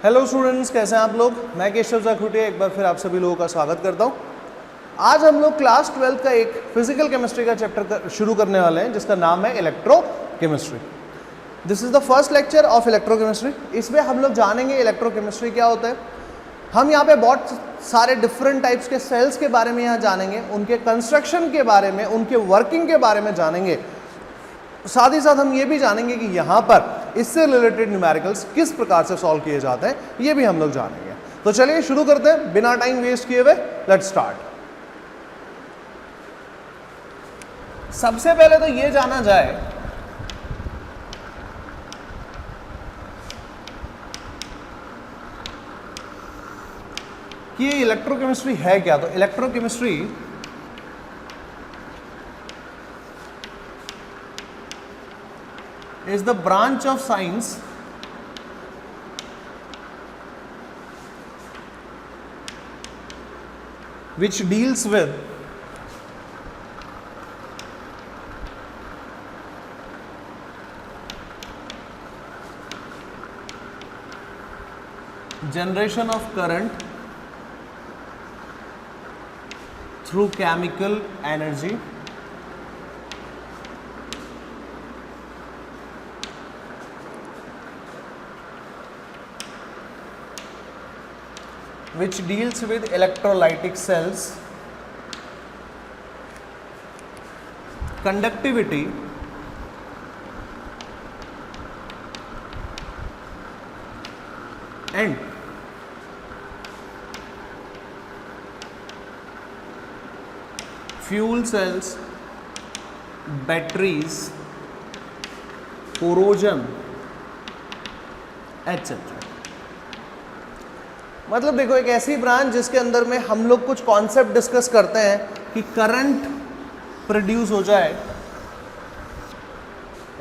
Hello students, कैसे हैं आप लोग। मैं केशव जाखुटिया एक बार फिर आप सभी लोगों का स्वागत करता हूं। आज हम लोग क्लास 12 का एक फिजिकल केमिस्ट्री का चैप्टर शुरू करने वाले हैं जिसका नाम है electrochemistry. This is the first lecture of electrochemistry. इसमें हम लोग जानेंगे इलेक्ट्रोकेमिस्ट्री क्या होता है। हम यहाँ पे बहुत सारे डिफरेंट टाइप्स के सेल्स के बारे में यहाँ जानेंगे, उनके कंस्ट्रक्शन के बारे में, उनके वर्किंग के बारे में जानेंगे। साथ ही साथ हम ये भी जानेंगे कि यहाँ पर इससे रिलेटेड न्यूमेरिकल्स किस प्रकार से सॉल्व किए जाते हैं, ये भी हम लोग जानेंगे। तो चलिए शुरू करते हैं बिना टाइम वेस्ट किए हुए। Let's start. सबसे पहले तो ये जाना जाए कि ये इलेक्ट्रोकेमिस्ट्री है क्या। तो electrochemistry is the branch of science which deals with generation of current through chemical energy which deals with electrolytic cells, conductivity, and fuel cells, batteries, corrosion, etc. मतलब देखो, एक ऐसी ब्रांच जिसके अंदर में हम लोग कुछ कॉन्सेप्ट डिस्कस करते हैं कि करंट प्रोड्यूस हो जाए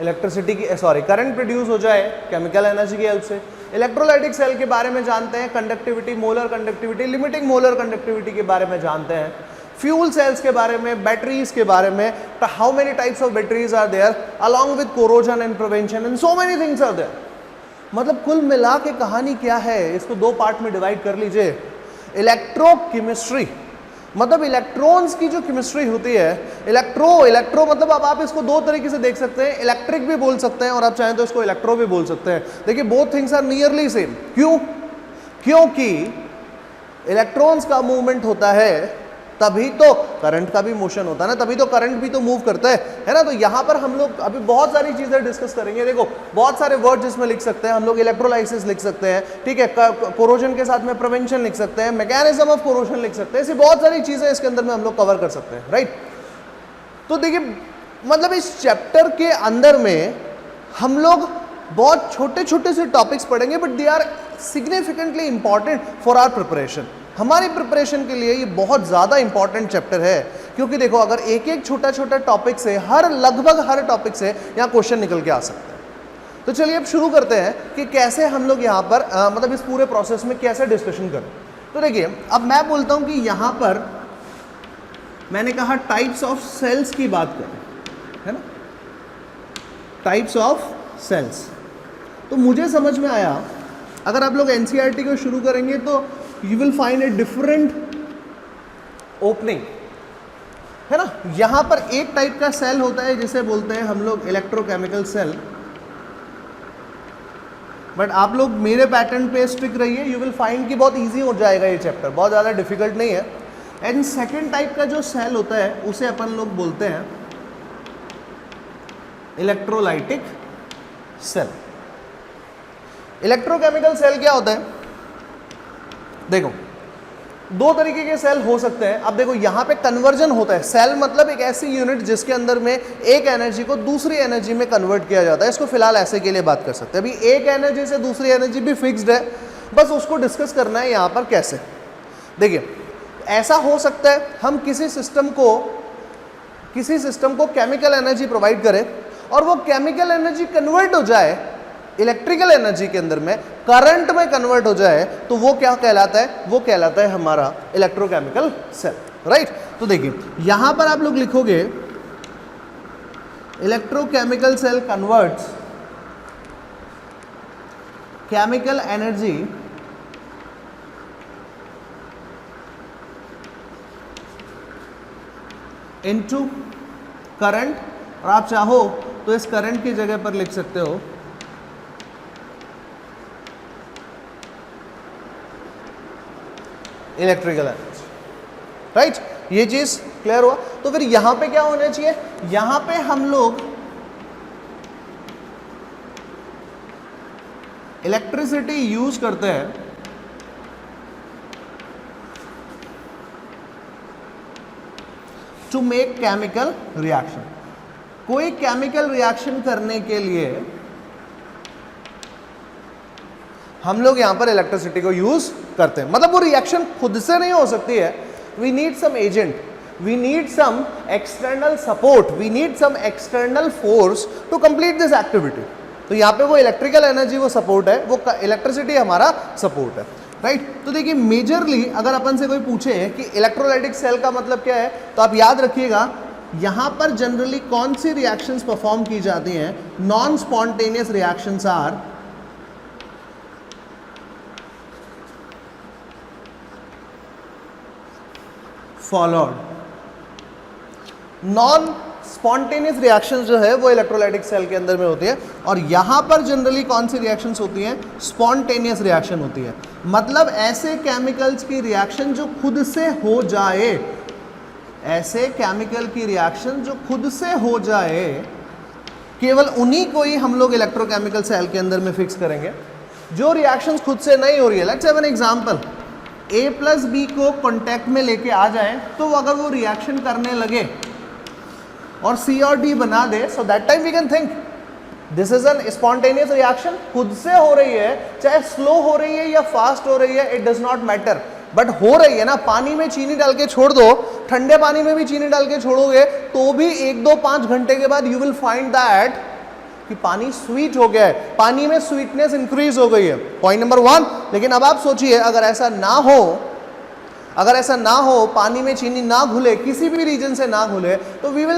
इलेक्ट्रिसिटी की, करंट प्रोड्यूस हो जाए केमिकल एनर्जी की हेल्प से। इलेक्ट्रोलाइटिक सेल के बारे में जानते हैं, conductivity, molar conductivity, limiting molar conductivity के बारे में जानते हैं, फ्यूल सेल्स के बारे में, बैटरीज के बारे में, how many types of batteries are there along with corrosion and prevention and so many things are there. मतलब कुल मिला के कहानी क्या है, इसको दो पार्ट में डिवाइड कर लीजिए। इलेक्ट्रोकेमिस्ट्री मतलब इलेक्ट्रॉन्स की जो केमिस्ट्री होती है। इलेक्ट्रो मतलब अब आप इसको दो तरीके से देख सकते हैं, इलेक्ट्रिक भी बोल सकते हैं और आप चाहें तो इसको इलेक्ट्रो भी बोल सकते हैं। देखिए, both things are nearly same. क्योंकि इलेक्ट्रॉन्स का मूवमेंट होता है तभी तो करंट का भी मोशन होता है ना, तभी तो करंट भी तो मूव करता है ना। तो यहाँ पर हम लोग अभी बहुत सारी चीजें डिस्कस करेंगे। देखो, बहुत सारे वर्ड जिसमें लिख सकते हैं हम लोग, इलेक्ट्रोलाइसिस लिख सकते हैं, ठीक है, कोरोजन के साथ में प्रिवेंशन लिख सकते हैं, मैकेनिज्म ऑफ कोरोजन लिख सकते हैं, ऐसी बहुत सारी चीजें इसके अंदर में हम लोग कवर कर सकते हैं, राइट। तो देखिए, मतलब इस चैप्टर के अंदर में हम लोग बहुत छोटे छोटे से टॉपिक्स पढ़ेंगे, but they are significantly important for our preparation. हमारी प्रिपरेशन के लिए ये बहुत ज़्यादा इंपॉर्टेंट चैप्टर है, क्योंकि देखो, अगर एक एक छोटा छोटा टॉपिक से लगभग हर टॉपिक से यहाँ क्वेश्चन निकल के आ सकते हैं। तो चलिए अब शुरू करते हैं कि कैसे हम लोग यहाँ पर मतलब इस पूरे प्रोसेस में कैसे डिस्कशन करें। तो देखिए, अब मैं बोलता हूँ कि यहाँ पर मैंने कहा टाइप्स ऑफ सेल्स की बात करें, है ना, टाइप्स ऑफ सेल्स। तो मुझे समझ में आया, अगर आप लोग एनसीईआरटी को शुरू करेंगे तो you will find a different opening, है ना। यहां पर एक टाइप का सेल होता है जिसे बोलते हैं हम लोग इलेक्ट्रोकेमिकल सेल। बट आप लोग मेरे पैटर्न पे स्टिक रहिए, यू विल फाइंड कि बहुत इजी हो जाएगा ये चैप्टर, बहुत ज़्यादा डिफिकल्ट नहीं है। एंड सेकेंड टाइप का जो सेल होता है उसे अपन लोग बोलते हैं इलेक्ट्रोलाइटिक सेल। इलेक्ट्रोकेमिकल सेल क्या होता है? देखो, दो तरीके के सेल हो सकते हैं। अब देखो, यहां पे कन्वर्जन होता है। सेल मतलब एक ऐसी यूनिट जिसके अंदर में एक एनर्जी को दूसरी एनर्जी में कन्वर्ट किया जाता है। इसको फिलहाल ऐसे के लिए बात कर सकते हैं। अभी एक एनर्जी से दूसरी एनर्जी भी फिक्स्ड है, बस उसको डिस्कस करना है यहां पर कैसे। देखिए, ऐसा हो सकता है हम किसी सिस्टम को केमिकल एनर्जी प्रोवाइड करें और वो केमिकल एनर्जी कन्वर्ट हो जाए इलेक्ट्रिकल एनर्जी के अंदर में, करंट में कन्वर्ट हो जाए, तो वो क्या कहलाता है? वो कहलाता है हमारा इलेक्ट्रोकेमिकल सेल, राइट। तो देखिए, यहां पर आप लोग लिखोगे electrochemical cell converts chemical energy into current, और आप चाहो तो इस करंट की जगह पर लिख सकते हो इलेक्ट्रिकल एनर्जी, राइट। ये चीज क्लियर हुआ। तो फिर यहां पे क्या होना चाहिए, यहां पे हम लोग इलेक्ट्रिसिटी यूज करते हैं टू मेक केमिकल रिएक्शन। कोई केमिकल रिएक्शन करने के लिए हम लोग यहां पर इलेक्ट्रिसिटी को यूज करते हैं। मतलब वो रिएक्शन खुद से नहीं हो सकती है, we need some agent, we need some external support, we need some external force to complete this activity. तो यहां पे वो इलेक्ट्रिकल एनर्जी वो सपोर्ट है, वो इलेक्ट्रिसिटी हमारा सपोर्ट है, राइट। तो देखिए मेजरली अगर अपन से कोई पूछे कि इलेक्ट्रोलाइटिक सेल का मतलब क्या है, तो आप याद रखिएगा यहां पर जनरली कौन सी रिएक्शंस परफॉर्म की जाती हैं, non spontaneous reactions are followed. Non spontaneous reactions जो है वो इलेक्ट्रोलाइटिक सेल के अंदर में होती है, और यहां पर जनरली कौन सी रिएक्शंस होती हैं, स्पॉन्टेनियस रिएक्शन होती है। मतलब ऐसे केमिकल्स की रिएक्शन जो खुद से हो जाए, ऐसे केमिकल की रिएक्शन जो खुद से हो जाए, केवल उन्हीं को ही हम लोग इलेक्ट्रोकेमिकल सेल के अंदर में फिक्स करेंगे। जो रिएक्शंस खुद से नहीं हो रही है, let's have an example, A plus B को कॉन्टैक्ट में लेके आ जाए, तो अगर वो रिएक्शन करने लगे और C और D बना दे, so that time we can think this is an spontaneous reaction, खुद से हो रही है, चाहे स्लो हो रही है या फास्ट हो रही है, it does not matter, but हो रही है ना। पानी में चीनी डाल के छोड़ दो, ठंडे पानी में भी चीनी डाल के छोड़ोगे तो भी 1-2-5 घंटे के बाद यू विल फाइंड दैट कि पानी स्वीट हो गया है, पानी में स्वीटनेस इंक्रीज हो गई है, पॉइंट नंबर 1। लेकिन अब आप सोचिए अगर ऐसा ना हो, अगर ऐसा ना हो, पानी में चीनी ना घुले, किसी भी रीजन से ना घुले, तो we will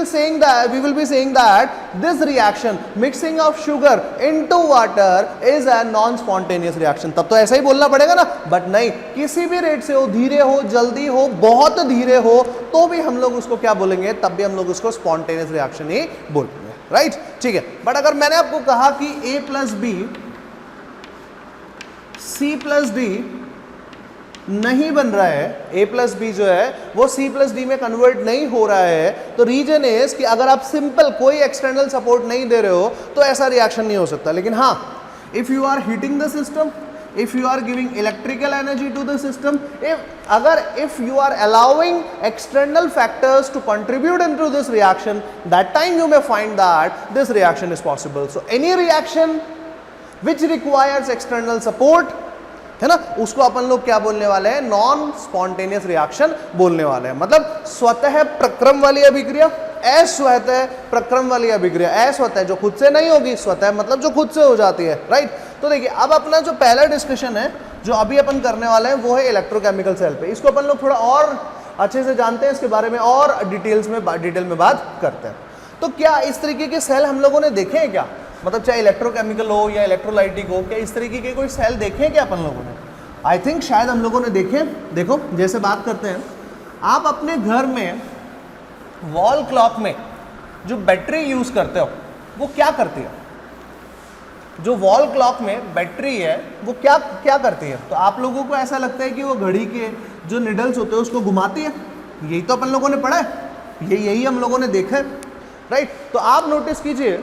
be saying that this reaction mixing of sugar into water is a non spontaneous reaction. तब तो ऐसा ही बोलना पड़ेगा ना, बट नहीं, किसी भी रेट से हो, धीरे हो, जल्दी हो, बहुत धीरे हो, तो भी हम लोग उसको क्या बोलेंगे, तब भी हम लोग उसको स्पॉन्टेनियस रिएक्शन ही बोलेंगे, राइट, ठीक है। बट अगर मैंने आपको कहा कि A plus B C plus D नहीं बन रहा है, A प्लस बी जो है वो C प्लस डी में कन्वर्ट नहीं हो रहा है, तो रीजन इज कि अगर आप सिंपल कोई एक्सटर्नल सपोर्ट नहीं दे रहे हो तो ऐसा रिएक्शन नहीं हो सकता। लेकिन हाँ, if you are heating the system, if you are giving electrical energy to the system, if you are allowing external factors to contribute into this reaction, that time you may find that this reaction is possible. So any reaction which requires external support, है ना, उसको अपन लोग क्या बोलने वाले हैं, non spontaneous reaction बोलने वाले हैं। मतलब स्वतः प्रक्रम वाली अभिक्रिया, अस्वतः प्रक्रम वाली अभिक्रिया। अस्वतः जो खुद से नहीं होगी, स्वतः मतलब जो खुद से हो जाती है, राइट। तो देखिए अब अपना जो पहला डिस्कशन है जो अभी अपन करने वाले हैं वो है इलेक्ट्रोकेमिकल सेल पे। इसको अपन लोग थोड़ा और अच्छे से जानते हैं, इसके बारे में और डिटेल में बात करते हैं। तो क्या इस तरीके के सेल हम लोगों ने देखे हैं क्या, मतलब चाहे इलेक्ट्रोकेमिकल हो या इलेक्ट्रोलाइटिक हो, क्या इस तरीके के कोई सेल देखे हैं क्या अपन लोगों ने? आई थिंक शायद हम लोगों ने देखे। देखो जैसे बात करते हैं, आप अपने घर में वॉल क्लॉक में जो बैटरी यूज करते हो वो क्या करती है? जो वॉल क्लॉक में बैटरी है वो क्या क्या करती है? तो आप लोगों को ऐसा लगता है कि वो घड़ी के जो निडल्स होते हैं उसको घुमाती है, यही तो अपन लोगों ने पढ़ा है, यही हम लोगों ने देखा है, राइट। तो आप नोटिस कीजिए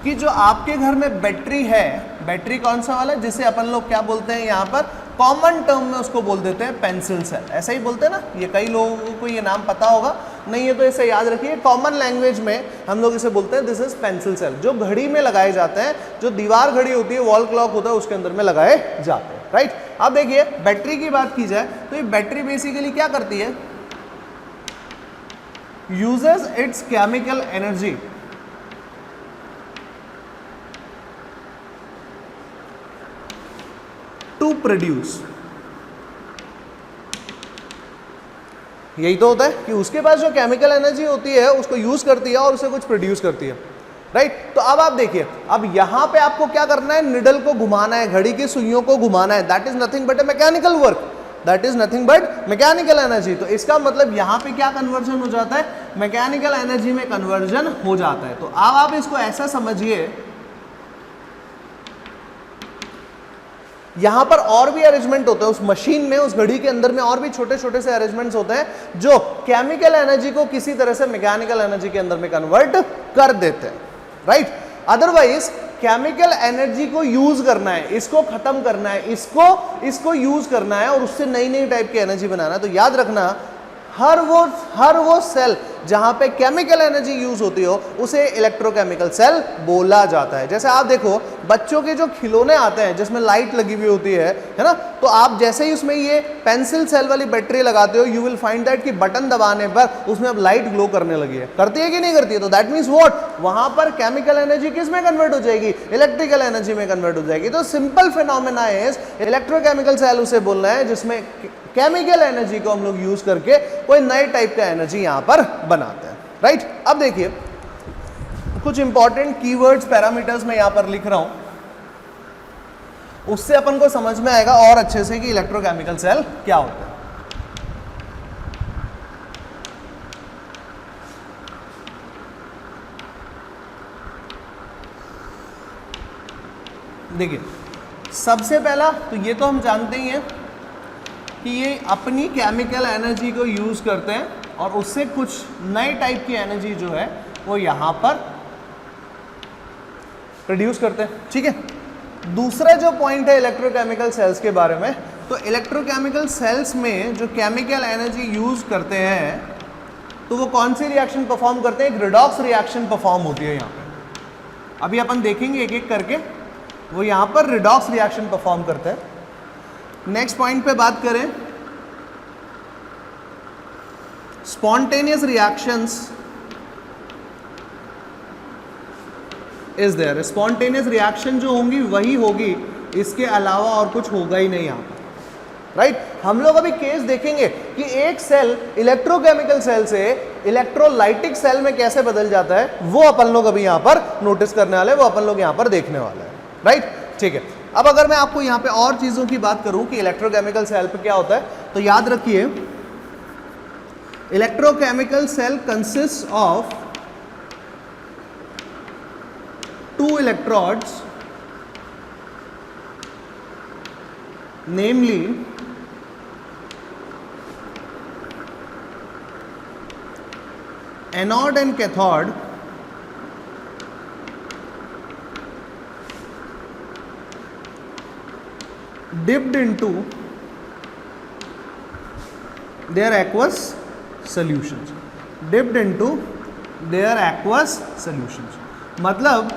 कि जो आपके घर में बैटरी है, बैटरी कौन सा वाला है, जिसे अपन लोग क्या बोलते हैं यहाँ पर, कॉमन टर्म में उसको बोल देते हैं पेंसिल सेल। ऐसा ही बोलते हैं ना, ये कई लोगों को ये नाम पता होगा, नहीं है तो इसे याद रखिए, कॉमन लैंग्वेज में हम लोग इसे बोलते हैं दिस इज पेंसिल सेल। जो घड़ी में लगाए जाते हैं, जो दीवार घड़ी होती है, वॉल क्लॉक होता है, उसके अंदर में लगाए जाते हैं, राइट। अब देखिए बैटरी की बात की जाए तो ये बैटरी बेसिकली क्या करती है, uses its chemical energy to produce. यही तो होता है कि उसके पास जो केमिकल एनर्जी होती है उसको यूज करती है और उसे कुछ प्रोड्यूस करती है, राइट। तो अब आप देखिए, अब यहां पे आपको क्या करना है, निडल को घुमाना है, घड़ी की सुइयों को घुमाना है, that is nothing but A mechanical work. That is nothing but mechanical energy. तो इसका मतलब यहां पे क्या कन्वर्जन हो जाता है, मैकेनिकल एनर्जी में कन्वर्जन हो जाता है। तो अब आप इसको ऐसा समझिए, यहां पर और भी अरेंजमेंट होते हैं उस मशीन में, उस घड़ी के अंदर में और भी छोटे छोटे से अरेंजमेंट्स होते हैं जो केमिकल एनर्जी को किसी तरह से मैकेनिकल एनर्जी के अंदर में कन्वर्ट कर देते हैं, राइट। अदरवाइज केमिकल एनर्जी को यूज करना है, इसको खत्म करना है, इसको यूज करना है और उससे नई नई टाइप की एनर्जी बनाना है। तो याद रखना, हर वो सेल जहां पे केमिकल एनर्जी यूज होती हो उसे इलेक्ट्रोकेमिकल सेल बोला जाता है। जैसे आप देखो बच्चों के जो खिलौने आते हैं जिसमें लाइट लगी हुई होती है ना, तो आप जैसे ही उसमें ये पेंसिल सेल वाली बैटरी लगाते हो, यू विल फाइंड दैट कि बटन दबाने पर उसमें अब लाइट ग्लो करने लगी है। करती है कि नहीं करती है? तो दैट मीन्स व्हाट, वहां पर केमिकल एनर्जी किस में कन्वर्ट हो जाएगी, इलेक्ट्रिकल एनर्जी में कन्वर्ट हो जाएगी। तो simple phenomena is electrochemical cell उसे बोलना है जिसमें केमिकल एनर्जी को हम लोग यूज करके कोई नए टाइप का एनर्जी यहां पर बनाते हैं, राइट। अब देखिए कुछ इंपॉर्टेंट कीवर्ड्स पैरामीटर्स मैं यहां पर लिख रहा हूं, उससे अपन को समझ में आएगा और अच्छे से कि इलेक्ट्रोकेमिकल सेल क्या होता है। देखिए सबसे पहला तो ये तो हम जानते ही हैं कि ये अपनी केमिकल एनर्जी को यूज करते हैं और उससे कुछ नए टाइप की एनर्जी जो है वो यहां पर प्रोड्यूस करते हैं, ठीक है। दूसरा जो पॉइंट है इलेक्ट्रोकेमिकल सेल्स के बारे में, तो इलेक्ट्रोकेमिकल सेल्स में जो केमिकल एनर्जी यूज करते हैं तो वो कौन सी रिएक्शन परफॉर्म करते हैं, एक रिडॉक्स रिएक्शन परफॉर्म होती है यहाँ पे। अभी अपन देखेंगे एक एक करके, वो यहाँ पर रिडॉक्स रिएक्शन परफॉर्म करते हैं। नेक्स्ट पॉइंट पे बात करें, spontaneous reactions is there. Spontaneous reaction जो होंगी वही होगी, इसके अलावा और कुछ होगा ही नहीं यहाँ पर, राइट। हम लोग अभी केस देखेंगे कि एक सेल इलेक्ट्रोकेमिकल सेल से इलेक्ट्रोलाइटिक सेल में कैसे बदल जाता है, वो अपन लोग अभी यहाँ पर नोटिस करने वाले, वो अपन लोग यहाँ पर देखने वाले हैं, राइट, ठीक है। अब अगर मैं आपको यहाँ पे और चीजों की बात करूं कि इलेक्ट्रोकेमिकल सेल पे क्या होता है, तो याद रखिए electrochemical cell consist of 2 electrodes, namely anode and cathode, dipped into their aqueous solutions, dipped into their aqueous solutions। मतलब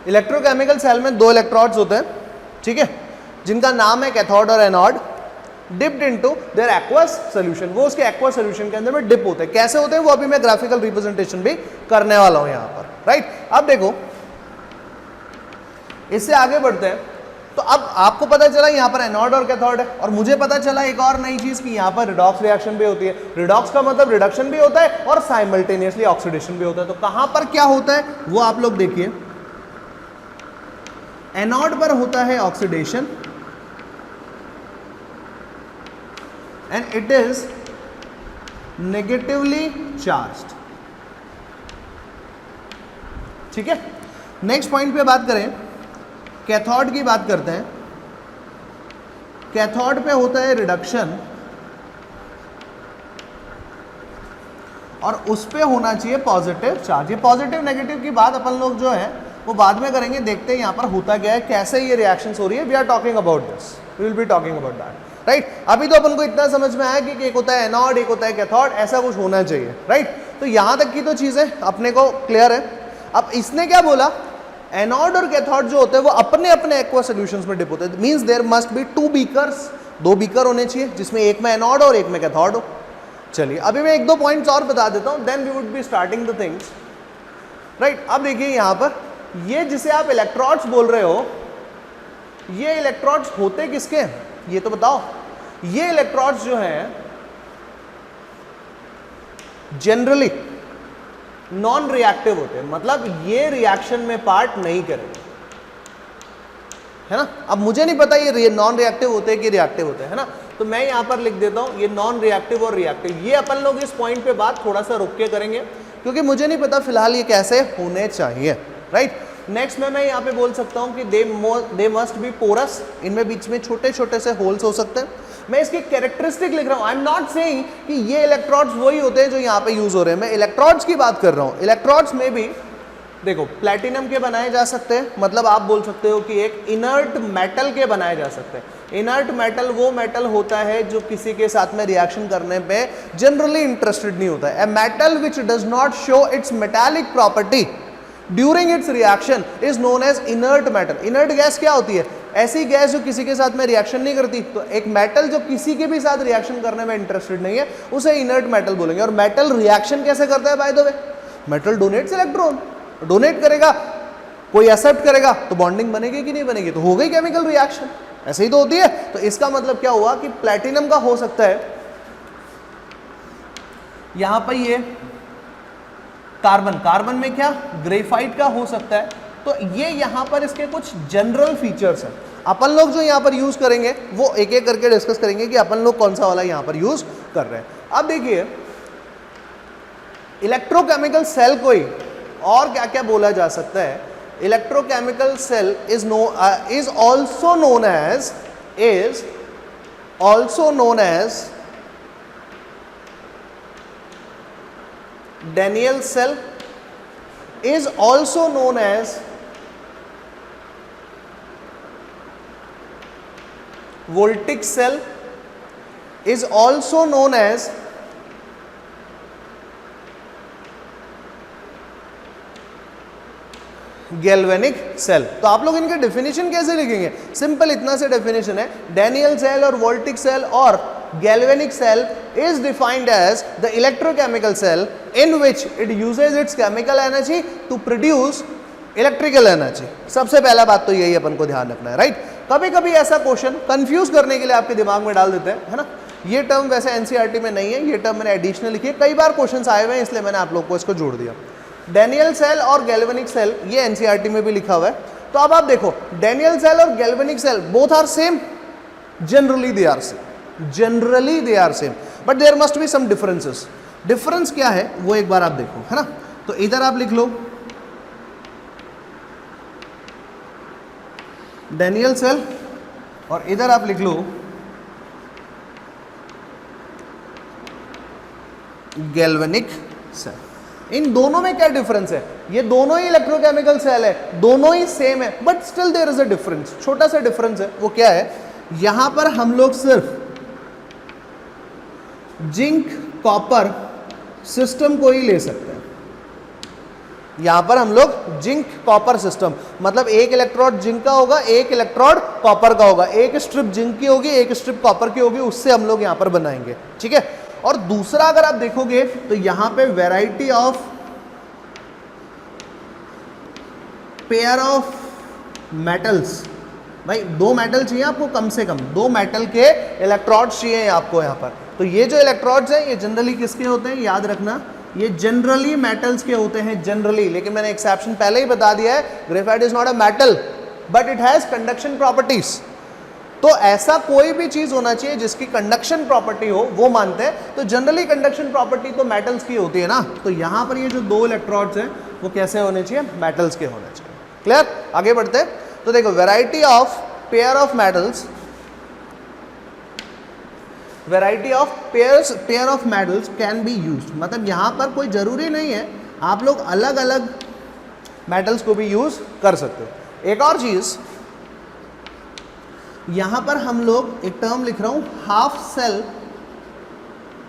इलेक्ट्रोकेमिकल सेल में 2 इलेक्ट्रोड्स होते हैं, ठीक है, जिनका नाम है कैथोड और anode, dipped into their aqueous solution. वो उसके एक्वस सॉल्यूशन के अंदर में डिप होते हैं। कैसे होते हैं वो अभी मैं ग्राफिकल रिप्रेजेंटेशन भी करने वाला हूं यहां पर, राइट। अब देखो इससे आगे बढ़ते हैं, तो अब आपको पता चला यहाँ पर एनोड और कैथोड है, और मुझे पता चला एक और नई चीज कि यहाँ पर रिडॉक्स रिएक्शन भी होती है। रिडॉक्स का मतलब रिडक्शन भी होता है और साइमल्टेनियसली ऑक्सीडेशन भी होता है। तो कहां पर क्या होता है वो आप लोग देखिए, एनोड पर होता है oxidation and it is negatively charged, ठीक है। नेक्स्ट पॉइंट पे बात करें, कैथोड की बात करते हैं। कैथोड पे होता है रिडक्शन और उस पे होना चाहिए पॉजिटिव चार्ज। ये पॉजिटिव नेगेटिव की बात अपन लोग जो है वो बाद में करेंगे, देखते हैं यहाँ पर होता क्या है, कैसे ये रिएक्शंस हो रही है। We are talking about this, we will be talking about that, right. अभी तो अपन को इतना समझ में आया कि एक होता है एनोड, एक होता है कैथोड, ऐसा कुछ होना चाहिए, राइट। तो यहां तक की तो चीजें अपने को क्लियर है। अब इसने क्या बोला, एनोड और कैथोड जो होते हैं वो अपने अपने एक्वा सॉल्यूशंस में डिप होते हैं। Means there must be 2 beakers, 2 beaker होने चाहिए जिसमें एक में एनोड और एक में कैथोड हो। चलिए अभी मैं 1-2 पॉइंट्स और बता देता हूं, then we would be starting the things, right. अब देखिए यहां पर ये जिसे आप इलेक्ट्रोड्स बोल रहे हो, ये इलेक्ट्रोड्स होते किसके हैं ये तो बताओ। ये इलेक्ट्रोड्स जो हैं जनरली नॉन रिएक्टिव होते हैं, मतलब ये रिएक्शन में पार्ट नहीं करेंगे, है ना। अब मुझे नहीं पता ये नॉन रिएक्टिव होते हैं कि रिएक्टिव होते हैं, है ना, तो मैं यहाँ पर लिख देता हूँ ये नॉन रिएक्टिव और रिएक्टिव। ये अपन लोग इस पॉइंट पे बात थोड़ा सा रुक के करेंगे क्योंकि मुझे नहीं पता फिलहाल ये कैसे होने चाहिए, राइट। नेक्स्ट में मैं यहाँ पे बोल सकता हूँ कि दे मस्ट बी पोरस, इनमें बीच में छोटे छोटे से होल्स हो सकते हैं। मैं इसकी कैरेक्टरिस्टिक लिख रहा हूँ, आई एम नॉट सेइंग कि ये इलेक्ट्रोड्स वही होते हैं जो यहाँ पे यूज हो रहे हैं, मैं इलेक्ट्रोड्स की बात कर रहा हूँ। इलेक्ट्रोड्स में भी देखो प्लैटिनम के बनाए जा सकते हैं, मतलब आप बोल सकते हो कि एक इनर्ट मेटल के बनाए जा सकते हैं। इनर्ट मेटल वो मेटल होता है जो किसी के साथ में रिएक्शन करने पे जनरली इंटरेस्टेड नहीं होता है। A metal which does not show its metallic property during its reaction is known as inert metal. Inert gas क्या होती है? ऐसी गैस जो किसी के साथ में रिएक्शन नहीं करती। तो एक मेटल जो किसी के भी साथ रिएक्शन करने में इंटरेस्टेड नहीं है उसे इनर्ट मेटल बोलेंगे। और मेटल रिएक्शन कैसे करता है by the way? Metal donates electron, donate करेगा, कोई एक्सेप्ट करेगा तो बॉन्डिंग बनेगी कि नहीं बनेगी, तो हो गई केमिकल रिएक्शन, ऐसे ही तो होती है। तो इसका मतलब क्या हुआ कि प्लैटिनम का हो सकता है यहां पर ये कार्बन, कार्बन में क्या ग्रेफाइट का हो सकता है। तो ये यहां पर इसके कुछ जनरल फीचर्स हैं। अपन लोग जो यहां पर यूज करेंगे वो एक एक करके डिस्कस करेंगे कि अपन लोग कौन सा वाला यहां पर यूज कर रहे हैं। अब देखिए इलेक्ट्रोकेमिकल सेल को ही और क्या क्या बोला जा सकता है। Electrochemical cell is also known as Daniell cell, is also known as Voltic cell, is also known as galvanic cell. तो आप लोग इनके डेफिनेशन कैसे लिखेंगे? सिंपल इतना से डेफिनेशन है, डैनियल सेल और वोल्टिक सेल और galvanic cell is defined as the electrochemical cell in which it uses its chemical energy to produce electrical energy। सबसे पहला बात तो यही अपन को ध्यान रखना है, राइट। कभी कभी ऐसा क्वेश्चन कंफ्यूज करने के लिए आपके दिमाग में डाल देते हैं, है ना। ये टर्म वैसे एनसीईआरटी में नहीं है, ये टर्म मैंने एडिशनल लिखी है, कई बार क्वेश्चन आए हुए हैं इसलिए मैंने आप लोग को इसको जोड़ दिया। डैनियल सेल और गैल्वेनिक सेल ये एनसीईआरटी में भी लिखा हुआ है। तो अब आप देखो डैनियल सेल और galvanic cell both are same, generally they are same, generally they are same but there must be some differences। difference क्या है वो एक बार आप देखो, है ना। तो इधर आप लिख लो डैनियल सेल और इधर आप लिख लो गैल्वेनिक सेल। इन दोनों में क्या डिफरेंस है? ये दोनों ही इलेक्ट्रोकेमिकल सेल है, दोनों ही सेम है, but still there is a difference. छोटा सा डिफरेंस है, वो क्या है? यहां पर हम लोग सिर्फ जिंक कॉपर सिस्टम को ही ले सकते हैं। यहां पर हम लोग जिंक कॉपर सिस्टम, मतलब एक इलेक्ट्रोड जिंक का होगा, एक इलेक्ट्रोड कॉपर का होगा, एक स्ट्रिप जिंक की होगी, एक स्ट्रिप कॉपर की होगी, उससे हम लोग यहां पर बनाएंगे, ठीक है। और दूसरा अगर आप देखोगे तो यहां पे variety of pair of metals, भाई दो मेटल चाहिए आपको, कम से कम दो मेटल के इलेक्ट्रोड्स चाहिए आपको यहाँ पर। तो ये जो इलेक्ट्रोड्स हैं ये जनरली किसके होते हैं? याद रखना ये जनरली मेटल्स के होते हैं, जनरली। लेकिन मैंने एक्सेप्शन पहले ही बता दिया है, graphite is not a metal but it has conduction properties. तो ऐसा कोई भी चीज होना चाहिए जिसकी कंडक्शन प्रॉपर्टी हो, वो मानते हैं। तो जनरली कंडक्शन प्रॉपर्टी तो मेटल्स की होती है ना। तो यहाँ पर ये जो दो इलेक्ट्रोड्स हैं वो कैसे होने चाहिए? मेटल्स के होने चाहिए। क्लियर? आगे बढ़ते हैं। तो देखो variety of pair of metals, variety of pair of metals can be used. मतलब यहाँ पर कोई जरूरी नहीं है, आप लोग अलग अलग मेटल्स को भी यूज कर सकते हो। एक और चीज यहाँ पर हम लोग एक टर्म लिख रहा हूँ, हाफ सेल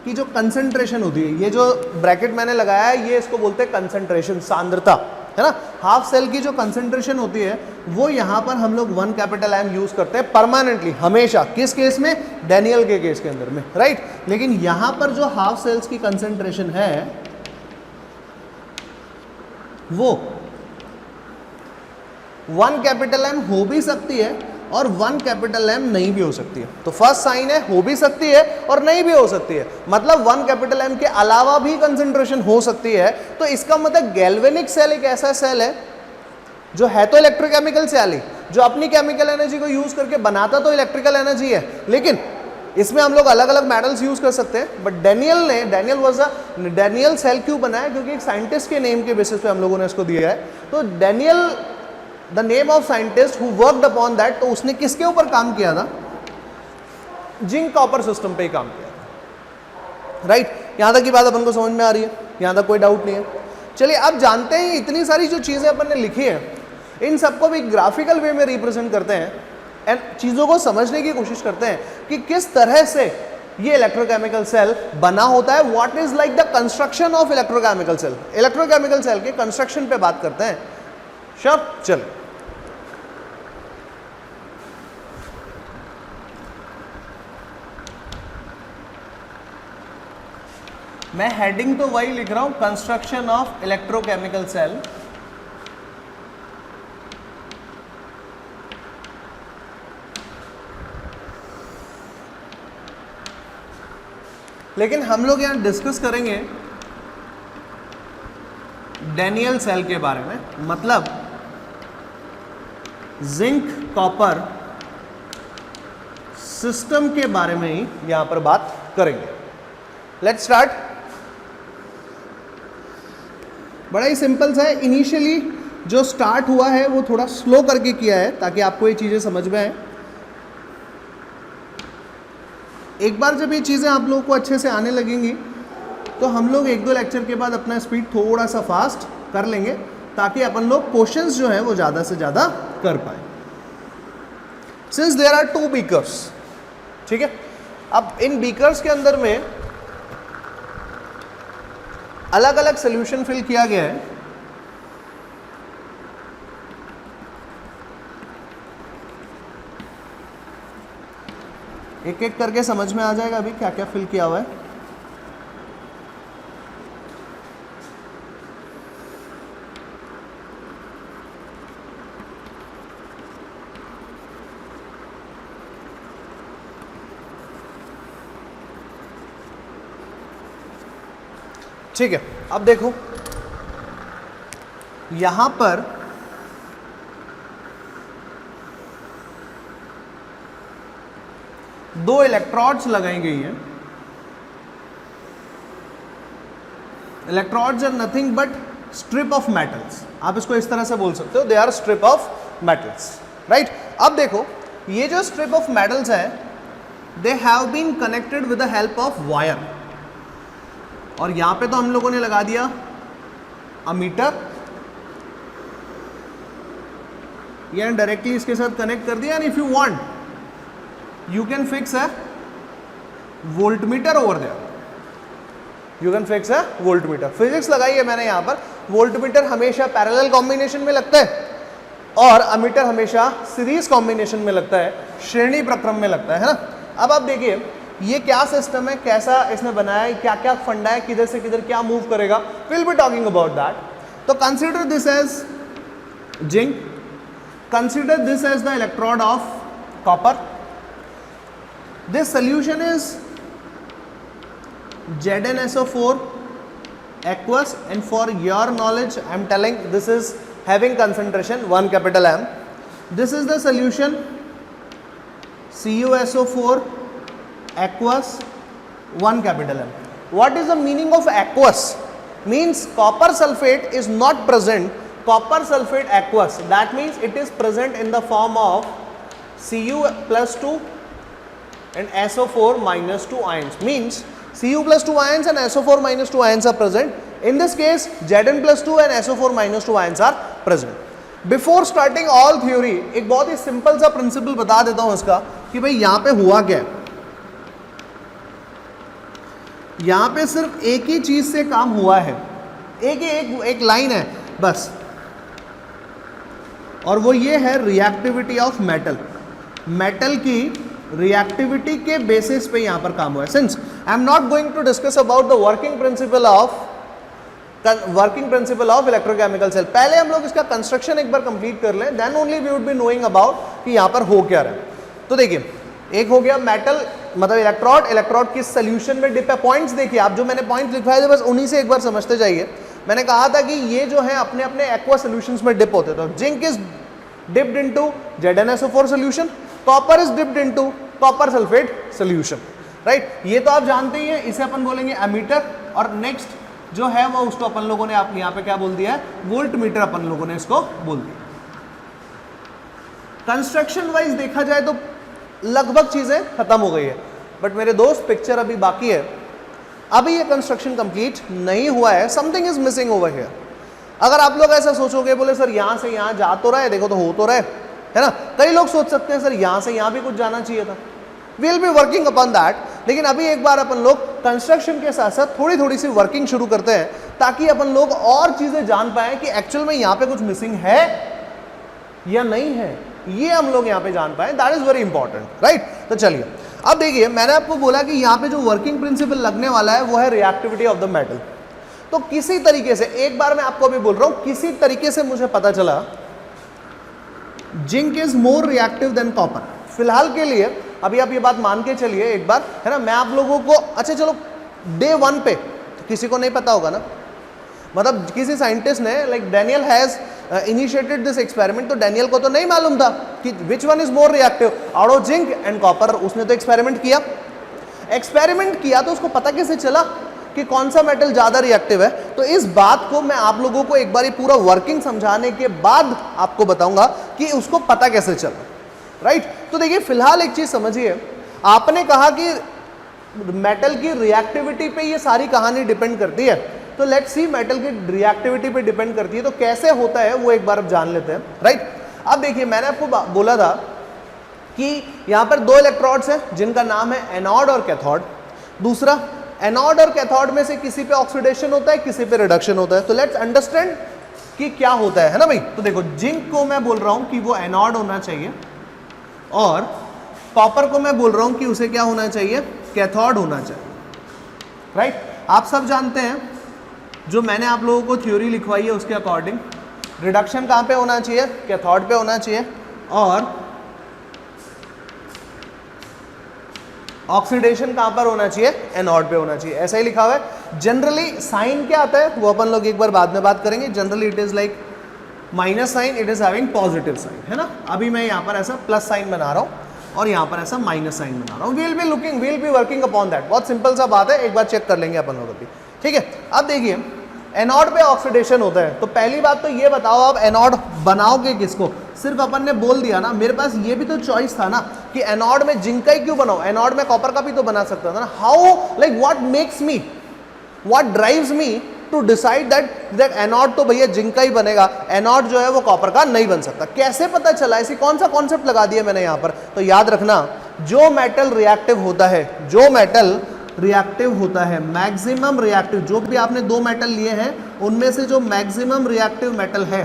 की जो कंसंट्रेशन होती है, ये जो ब्रैकेट मैंने लगाया है ये इसको बोलते हैं कंसंट्रेशन, सांद्रता, है ना। हाफ सेल की जो कंसंट्रेशन होती है वो यहाँ पर हम लोग 1 कैपिटल एम यूज करते हैं परमानेंटली, हमेशा। किस केस में? डैनियल के केस के अंदर में, राइट। लेकिन यहाँ पर जो हाफ सेल्स की कंसंट्रेशन है वो 1 कैपिटल एम हो भी सकती है और 1 कैपिटल एम नहीं भी हो सकती है। तो फर्स्ट साइन है, हो भी सकती है और नहीं भी हो सकती है, मतलब 1 कैपिटल एम के अलावा भी कंसंट्रेशन हो सकती है। तो इसका मतलब गैल्वेनिक सेल एक ऐसा सेल है जो है तो इलेक्ट्रोकेमिकल सेल ही, जो अपनी केमिकल एनर्जी को यूज करके बनाता तो इलेक्ट्रिकल एनर्जी है, लेकिन इसमें हम लोग अलग अलग मेटल्स यूज कर सकते हैं। बट डेनियल सेल क्यों बनाया, क्योंकि एक साइंटिस्ट के नेम के बेसिस पे हम लोगों ने इसको दिया है। तो Daniel the name of scientist who worked upon that, तो उसने किसके ऊपर काम किया था, जिंक कॉपर सिस्टम पे ही काम किया था। राइट, यहां तक की बात अपन को समझ में आ रही है, यहां तक कोई डाउट नहीं है। चलिए अब जानते हैं इतनी सारी जो चीजें अपन ने लिखी हैं इन सबको भी ग्राफिकल वे में रिप्रेजेंट करते हैं एंड चीजों को समझने की कोशिश करते हैं कि किस तरह से ये इलेक्ट्रोकेमिकल सेल बना होता है। What is like the construction of electrochemical cell, electrochemical cell के कंस्ट्रक्शन पे बात करते हैं। शब चल मैं हेडिंग तो वही लिख रहा हूं, कंस्ट्रक्शन ऑफ इलेक्ट्रोकेमिकल सेल। लेकिन हम लोग यहां डिस्कस करेंगे डेनियल सेल के बारे में, मतलब जिंक कॉपर सिस्टम के बारे में ही यहां पर बात करेंगे। Let's start. बड़ा ही सिंपल सा है, इनिशियली जो स्टार्ट हुआ है वो थोड़ा स्लो करके किया है ताकि आपको ये चीज़ें समझ में आए। एक बार जब ये चीज़ें आप लोगों को अच्छे से आने लगेंगी तो हम लोग एक दो लेक्चर के बाद अपना स्पीड थोड़ा सा फास्ट कर लेंगे ताकि अपन लोग क्वेश्चंस जो है वो ज़्यादा से ज़्यादा कर पाए। सिंस देयर आर 2 बीकर्स, ठीक है, अब इन बीकर्स के अंदर में अलग अलग सोल्यूशन फिल किया गया है। एक एक करके समझ में आ जाएगा अभी क्या क्या फिल किया हुआ है। ठीक है, अब देखो यहां पर दो इलेक्ट्रोड्स लगाई गई हैं। Electrodes are nothing but strip of metals, आप इसको इस तरह से बोल सकते हो, they are strip of metals, right. अब देखो ये जो स्ट्रिप ऑफ मेटल्स है they have been connected with the help of wire, और यहां पे तो हम लोगों ने लगा दिया अमीटर, या डायरेक्टली इसके साथ कनेक्ट कर दिया। And if you want you can fix a voltmeter over there, you can fix a voltmeter। Physics लगाई है मैंने यहाँ पर, वोल्टमीटर हमेशा पैरेलल कॉम्बिनेशन में लगता है और अमीटर हमेशा सीरीज कॉम्बिनेशन में लगता है, श्रेणी प्रक्रम में लगता है ना। अब आप देखिए ये क्या सिस्टम है, कैसा इसने बनाया है, क्या क्या फंडा है, किधर से किधर क्या मूव करेगा, will be talking about that. तो consider this as zinc, consider this as the electrode of copper. This solution is ZnSO4 aqueous, and for your knowledge I am telling this is having concentration 1 capital M. This is the solution CuSO4 aqueous 1 capital M. What is the meaning of aqueous? Means copper sulfate is not present, copper sulfate aqueous, that means it is present in the form of Cu plus 2 and SO4 minus 2 ions, means Cu plus 2 ions and SO4 minus 2 ions are present. In this case Zn plus 2 and SO4 minus 2 ions are present. Before starting all theory एक बहुत ही simple सा principal बता देता हूं इसका कि भाई यहाँ पे हुआ क्या है। यहाँ पे सिर्फ एक ही चीज से काम हुआ है, एक लाइन है बस, और वो ये है रिएक्टिविटी ऑफ मेटल। मेटल की रिएक्टिविटी के बेसिस पे यहां पर काम हुआ है। Since I am not going to discuss about the working principle of electrochemical cell, पहले हम लोग इसका कंस्ट्रक्शन एक बार कंप्लीट कर लें, then only we would be knowing about कि यहां पर हो क्या रहा है। तो देखिए एक हो गया मेटल मतलब इलेक्ट्रोड किस सोल्यूशन में डिप है। पॉइंट्स देखिए आप, जो मैंने पॉइंट्स लिखवाए थे बस उन्हीं से एक बार समझते जाइए। मैंने कहा था कि ये जो है अपने अपने एक्वा सोल्यूशंस में डिप होते थे। Zinc is dipped into ZnSO4 solution, copper is dipped into copper sulfate solution, right? ये तो आप जानते ही हैं, इसे अपन बोलेंगे एमीटर, और नेक्स्ट जो है वो उसको अपन लोगों ने आप यहाँ पे क्या बोल दिया है, वोल्ट मीटर अपन लोगों ने इसको बोल दिया। कंस्ट्रक्शन वाइज देखा जाए तो लगभग चीजें खत्म हो गई है, बट मेरे दोस्त पिक्चर अभी बाकी है, अभी ये कंस्ट्रक्शन कंप्लीट नहीं हुआ है, something is missing over here. अगर आप लोग ऐसा सोचोगे, बोले सर यहां से यहां जा तो रहा है, देखो तो हो तो रहा है ना, कई लोग सोच सकते हैं सर यहां से यहां भी कुछ जाना चाहिए था, will be working upon that, लेकिन अभी एक बार अपन लोग कंस्ट्रक्शन के साथ साथ थोड़ी थोड़ी सी वर्किंग शुरू करते हैं, ताकि अपन लोग और चीजें जान पाए कि एक्चुअल में यहाँ पे कुछ मिसिंग है या नहीं है, ये हम लोग यहाँ पे जान पाए, that is very important, right. तो चलिए अब देखिए, मैंने आपको बोला कि यहाँ पे जो वर्किंग प्रिंसिपल लगने वाला है वो है रिएक्टिविटी ऑफ द मेटल। तो किसी तरीके से, एक बार मैं आपको अभी बोल रहा हूं, किसी तरीके से मुझे पता चला zinc is more reactive than copper. फिलहाल के लिए अभी आप ये बात मान के चलिए एक बार, है ना, मैं आप लोगों को, अच्छा चलो डे 1 पे तो किसी को नहीं पता होगा ना, मतलब किसी साइंटिस्ट ने, like Daniel has initiated this experiment, तो डैनियल को तो नहीं मालूम था कि which one is more reactive out of zinc and copper, उसने तो एक्सपेरिमेंट किया तो उसको पता कैसे चला कि कौन सा मेटल ज्यादा रिएक्टिव है। तो इस बात को मैं आप लोगों को एक बार पूरा वर्किंग समझाने के बाद आपको बताऊंगा कि उसको पता कैसे चला, राइट। तो देखिए फिलहाल एक चीज समझिए, आपने कहा कि मेटल की रिएक्टिविटी पे ये सारी कहानी डिपेंड करती है, तो लेट्स सी मेटल की रिएक्टिविटी पे डिपेंड करती है तो कैसे होता है वो एक बार अब जान लेते हैं, राइट। अब देखिए मैंने आपको बोला था कि यहां पर 2 इलेक्ट्रोड्स हैं जिनका नाम है एनोड और कैथोड। दूसरा, एनोड और कैथोड में से किसी पे ऑक्सीडेशन होता है, किसी पे रिडक्शन होता है, तो लेट्स अंडरस्टैंड कि क्या होता है ना भाई। तो देखो जिंक को मैं बोल रहा हूं कि वो एनोड होना चाहिए, और कॉपर को मैं बोल रहा हूं कि उसे क्या होना चाहिए, कैथोड होना चाहिए, राइट। आप सब जानते हैं, जो मैंने आप लोगों को थ्योरी लिखवाई है उसके अकॉर्डिंग रिडक्शन कहां पे होना चाहिए, कैथोड पे होना चाहिए, और ऑक्सीडेशन कहां पर होना चाहिए, एनोड पे होना चाहिए, ऐसा ही लिखा हुआ है। जनरली साइन क्या आता है वो अपन लोग एक बार बाद में बात करेंगे। Generally it is like minus sign, it is having positive sign, है ना। अभी मैं यहाँ पर ऐसा प्लस साइन बना रहा हूँ और यहाँ पर ऐसा माइनस साइन बना रहा हूँ। Will be working upon that, बहुत सिंपल सा बात है, एक बार चेक कर लेंगे अपन लोग अभी, ठीक है। अब देखिए एनोड पे ऑक्सीडेशन होता है, तो पहली बात तो ये बताओ आप एनोड बनाओगे किसको, सिर्फ अपन ने बोल दिया ना, मेरे पास ये भी तो चॉइस था ना कि एनोड में जिंक का ही क्यों बनाओ, एनोड में कॉपर का भी तो बना सकता था ना। How, like what drives me to decide that anode तो भैया जिंक का ही बनेगा, एनोड जो है वो कॉपर का नहीं बन सकता, कैसे पता चला, ऐसी कौन सा कॉन्सेप्ट लगा दिया मैंने यहाँ पर। तो याद रखना, जो मेटल रिएक्टिव होता है, मैक्सिमम रिएक्टिव, जो भी आपने 2 मेटल लिए हैं उनमें से जो मैक्सिमम रिएक्टिव मेटल है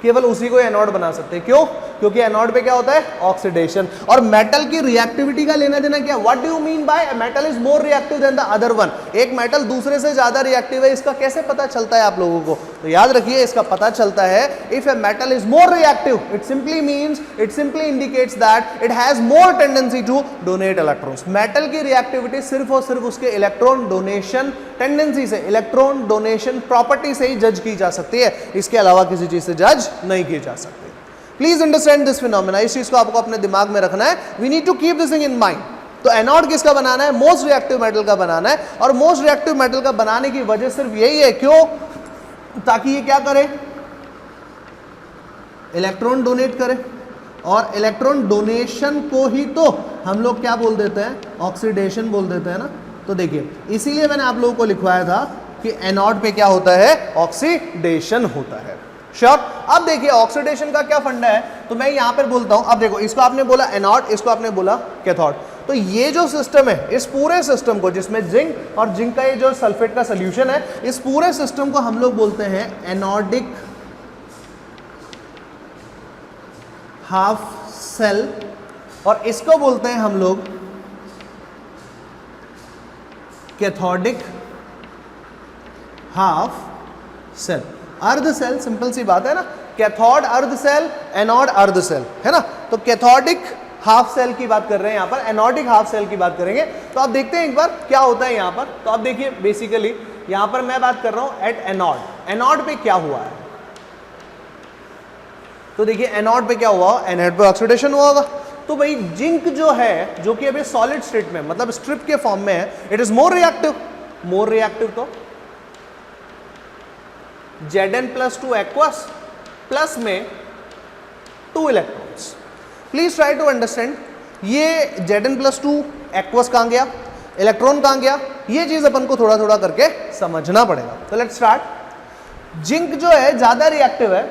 केवल उसी को एनोड बना सकते हैं। क्यों? क्योंकि एनोड पे क्या होता है, ऑक्सीडेशन। और मेटल की रिएक्टिविटी का लेना देना क्या, what do you mean by metal is more reactive than the other one, एक मेटल दूसरे से ज्यादा रिएक्टिव है, इसका कैसे पता चलता है आप लोगों को, तो याद रखिए इसका पता चलता है, if a metal is more reactive it simply indicates that it has more tendency to donate electrons. Metal की रिएक्टिविटी सिर्फ और सिर्फ उसके इलेक्ट्रॉन डोनेशन टेंडेंसी से, इलेक्ट्रॉन डोनेशन प्रॉपर्टी से ही जज की जा सकती है, इसके अलावा किसी चीज से जज नहीं की जा सकती। प्लीज अंडरस्टैंड दिस फिनोमेना, इस चीज को आपको अपने दिमाग में रखना है, we need to keep this thing in mind. तो एनोड किसका बनाना है, मोस्ट रिएक्टिव मेटल का बनाना है, और मोस्ट रिएक्टिव मेटल का बनाने की वजह सिर्फ यही है, क्यों, ताकि ये क्या करे, इलेक्ट्रॉन डोनेट करे, और इलेक्ट्रॉन डोनेशन को ही तो हम लोग क्या बोल देते हैं, ऑक्सीडेशन बोल देते हैं ना। तो देखिए इसीलिए मैंने आप लोगों को लिखवाया था कि एनोड पे क्या होता है, ऑक्सीडेशन होता है। श्योर। अब देखिए ऑक्सीडेशन का क्या फंडा है, तो मैं यहां पर बोलता हूं, अब देखो इसको आपने बोला एनोड, इसको आपने बोला कैथोड, तो ये जो सिस्टम है, इस पूरे सिस्टम को, जिसमें जिंक और जिंक का ये जो सल्फेट का सोल्यूशन है, इस पूरे सिस्टम को हम लोग बोलते हैं एनोडिक हाफ सेल, और इसको बोलते हैं हम लोग कैथोडिक हाफ सेल। अर्ध सेल, सिंपल सी बात है ना, कैथोड अर्ध सेल, एनोड अर्ध सेल, है ना। तो कैथोडिक हाफ सेल की बात कर रहे हैं यहां पर, एनोडिक हाफ सेल की बात करेंगे। तो आप देखते हैं एक बार क्या होता है यहां पर। तो आप देखिए बेसिकली यहां पर मैं बात कर रहा हूं एट एनोड, एनोड पे क्या हुआ है, तो देखिए एनोड पे क्या हुआ, एनोड पे ऑक्सीडेशन हुआ होगा। तो भाई जिंक जो है, जो कि अभी सॉलिड स्टेट में मतलब स्ट्रिप के फॉर्म में है, it is more reactive. More reactive तो Zn+2 एक्वस प्लस में 2 electrons. Please try to understand, ये Zn+2 एक्वस कहां गया, इलेक्ट्रॉन कहां गया, ये चीज अपन को थोड़ा थोड़ा करके समझना पड़ेगा। तो लेट्स स्टार्ट। जिंक जो है ज्यादा रिएक्टिव है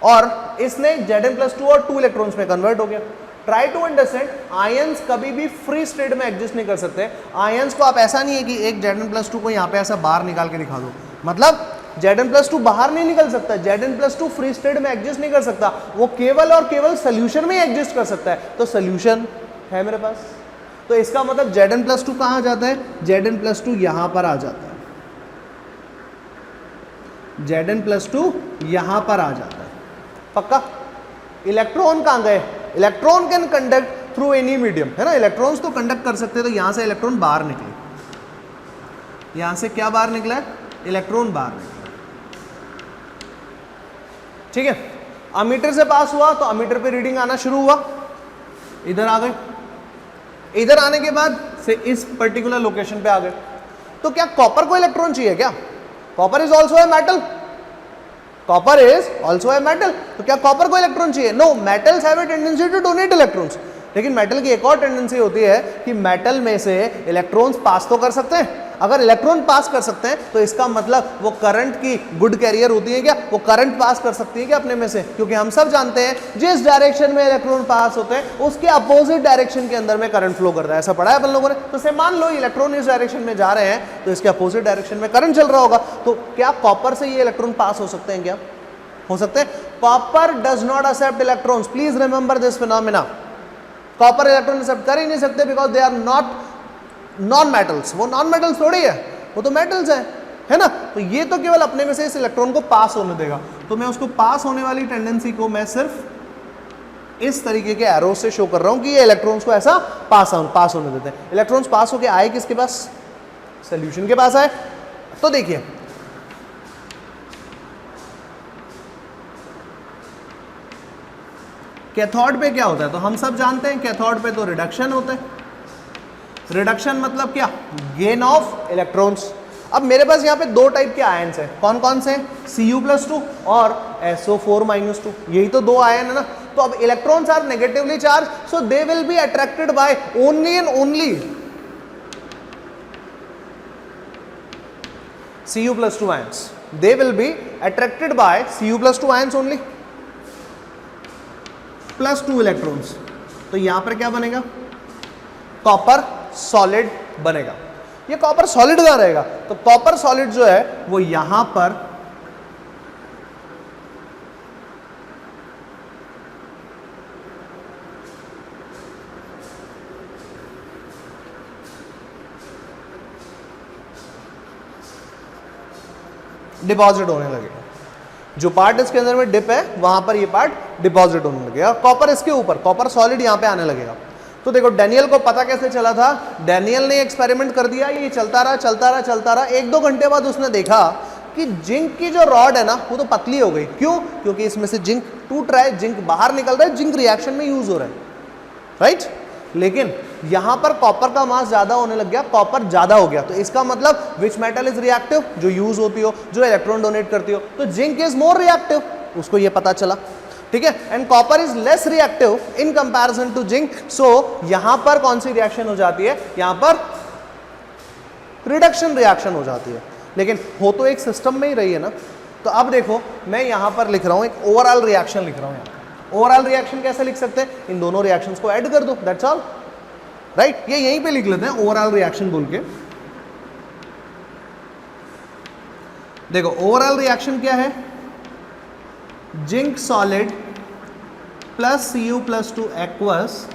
और इसने Zn+2 और 2 इलेक्ट्रॉन्स में कन्वर्ट हो गया। ट्राई टू अंडरस्टैंड, आयंस कभी भी फ्री स्टेट में एग्जिस्ट नहीं कर सकते। आयंस को आप ऐसा नहीं है कि एक Zn+2 को यहां पे ऐसा बाहर निकाल के दिखा दो, मतलब Zn+2 बाहर नहीं निकल सकता, Zn+2 फ्री स्टेट में एग्जिस्ट नहीं कर सकता, वो केवल और केवल सोल्यूशन में एग्जिस्ट कर सकता है। तो सोल्यूशन है मेरे पास, तो इसका मतलब Zn+2 कहां आ जाता है, Zn+2 यहां पर आ जाता है, Zn+2 यहां पर आ जाता है, पक्का। इलेक्ट्रॉन कहां गए, electron can conduct through any medium, है ना, इलेक्ट्रॉन्स तो कंडक्ट कर सकते हैं। तो यहां से इलेक्ट्रॉन बाहर निकले, यहां से क्या बाहर निकला है, इलेक्ट्रॉन बाहर निकला, ठीक है। अमीटर से पास हुआ तो अमीटर पे रीडिंग आना शुरू हुआ, इधर आ गए, इधर आने के बाद से इस पर्टिकुलर लोकेशन पे आ गए। तो क्या कॉपर को इलेक्ट्रॉन चाहिए क्या, copper is also a metal, copper is also a metal. तो क्या कॉपर को इलेक्ट्रॉन चाहिए, no, metals have a tendency to donate electrons. लेकिन मेटल की एक और टेंडेंसी होती है कि मेटल में से इलेक्ट्रॉन्स पास तो कर सकते हैं। अगर इलेक्ट्रॉन पास कर सकते हैं तो इसका मतलब वो करंट की गुड कैरियर होती है क्या, वो करंट पास कर सकती है क्या अपने में से, क्योंकि हम सब जानते हैं जिस डायरेक्शन में इलेक्ट्रॉन पास होते हैं उसके अपोजिट डायरेक्शन के अंदर में करंट फ्लो करता है। ऐसा पढ़ा है अपन लोगों ने। तो से मान लो इलेक्ट्रॉन इस डायरेक्शन में जा रहे हैं तो इसके अपोजिट डायरेक्शन में करंट चल रहा होगा। तो क्या कॉपर से ये इलेक्ट्रॉन पास हो सकते हैं क्या, हो सकते हैं। Copper does not accept electrons, please remember this phenomena. Copper electron accept कर ही नहीं सकते because they are not non metals. वो नॉन मेटल्स थोड़ी है, वो तो मेटल्स है ना। तो ये तो केवल अपने में से इस इलेक्ट्रॉन को पास होने देगा। तो मैं उसको पास होने वाली टेंडेंसी को मैं सिर्फ इस तरीके के एरो से शो कर रहा हूं कि ये इलेक्ट्रॉन्स को ऐसा पास होने देते हैं। इलेक्ट्रॉन्स पास होके आए किसके पास, सॉल्यूशन के पास आए। तो देखिए कैथोड पे क्या होता है, तो हम सब जानते हैं कैथोड पे तो रिडक्शन होता है। रिडक्शन मतलब क्या, गेन ऑफ इलेक्ट्रॉन्स। अब मेरे पास यहाँ पे दो टाइप के आयन्स हैं, कौन कौन से, Cu+2 और SO4-2, यही तो दो आयन है ना। तो अब electrons are negatively charge, so they will be attracted by only and only Cu+2 ions. They will be attracted by Cu+2 ions only. +2 electrons. तो यहां पर क्या बनेगा, कॉपर सॉलिड बनेगा। ये कॉपर सॉलिड कहां रहेगा, तो कॉपर सॉलिड जो है वो यहां पर डिपॉजिट होने लगेगा। जो पार्ट इसके अंदर में डिप है वहां पर ये पार्ट डिपॉजिट होने लगेगा। कॉपर इसके ऊपर, कॉपर सॉलिड यहां पे आने लगेगा। तो देखो डेनियल को पता कैसे चला था, डेनियल ने एक्सपेरिमेंट कर दिया, ये चलता रहा। 1-2 घंटे बाद उसने देखा कि जिंक की जो रॉड है ना वो तो पतली हो गई। क्यों, क्योंकि इसमें से जिंक टूट रहा है, जिंक बाहर निकल रहा है, जिंक रिएक्शन में यूज हो रहा है, राइट। लेकिन यहां पर कॉपर का मास ज्यादा होने लग गया, कॉपर ज्यादा हो गया। तो इसका मतलब विच मेटल इज रिएक्टिव, जो यूज होती हो, जो इलेक्ट्रॉन डोनेट करती हो। तो जिंक इज मोर रिएक्टिव, उसको ये पता चला, ठीक है। And copper is less reactive in comparison to zinc. So यहां पर कौन सी रिएक्शन हो जाती है, यहां पर रिडक्शन रिएक्शन हो जाती है। लेकिन हो तो एक सिस्टम में ही रही है ना। तो अब देखो मैं यहां पर लिख रहा हूं, एक ओवरऑल रिएक्शन लिख रहा हूं। ओवरऑल रिएक्शन कैसे लिख सकते हैं, इन दोनों रिएक्शंस को ऐड कर दो, दैट्स ऑल, राइट। ये यहीं पे लिख लेते हैं ओवरऑल रिएक्शन बोल के। देखो ओवरऑल रिएक्शन क्या है, zinc solid plus Cu+2 aqueous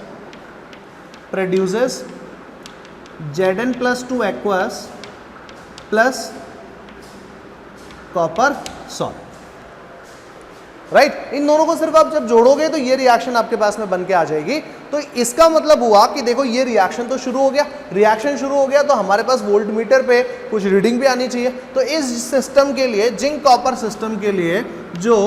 produces Zn+2 aqueous plus copper solid, right. इन दोनों को सिर्फ आप जब जोड़ोगे तो ये रिएक्शन आपके पास में बन के आ जाएगी। तो इसका मतलब हुआ कि देखो ये रिएक्शन तो शुरू हो गया, रिएक्शन शुरू हो गया तो हमारे पास वोल्टमीटर पे कुछ रीडिंग भी आनी चाहिए। तो इस सिस्टम के लिए, जिंक कॉपर सिस्टम के लिए जो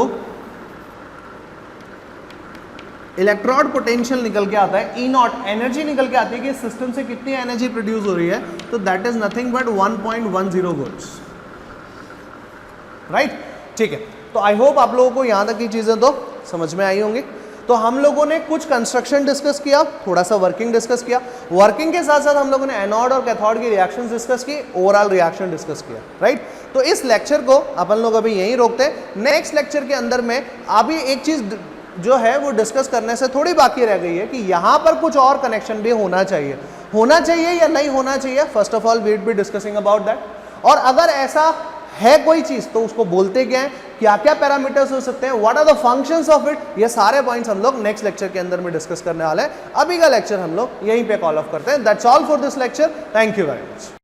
इलेक्ट्रोड पोटेंशियल निकल के आता है, ई नॉट एनर्जी निकल के आती है कि सिस्टम से कितनी एनर्जी प्रोड्यूस हो रही है, तो that is nothing but 1.10 volts, right. ठीक है, तो आई होप आप लोगों को यहां तक की चीजें तो समझ में आई होंगी। तो हम लोगों ने कुछ कंस्ट्रक्शन डिस्कस किया, थोड़ा सा वर्किंग डिस्कस किया, वर्किंग के साथ साथ हम लोगों ने एनोड और कैथोड की रिएक्शंस डिस्कस की, ओवरऑल रिएक्शन डिस्कस किया, राइट। तो इस लेक्चर को अपन लोग अभी यहीं रोकते हैं। नेक्स्ट लेक्चर के अंदर में अभी एक चीज जो है वो डिस्कस करने से थोड़ी बाकी रह गई है कि यहाँ पर कुछ और कनेक्शन भी होना चाहिए या नहीं होना चाहिए। First of all we will be discussing about that, और अगर ऐसा है कोई चीज तो उसको बोलते क्या है, क्या क्या पैरामीटर्स हो सकते हैं, what are the functions of it, ये सारे पॉइंट्स हम लोग नेक्स्ट लेक्चर के अंदर में डिस्कस करने वाले हैं। अभी का लेक्चर हम लोग यहीं पे कॉल ऑफ करते हैं। That's all for this lecture, thank you very much.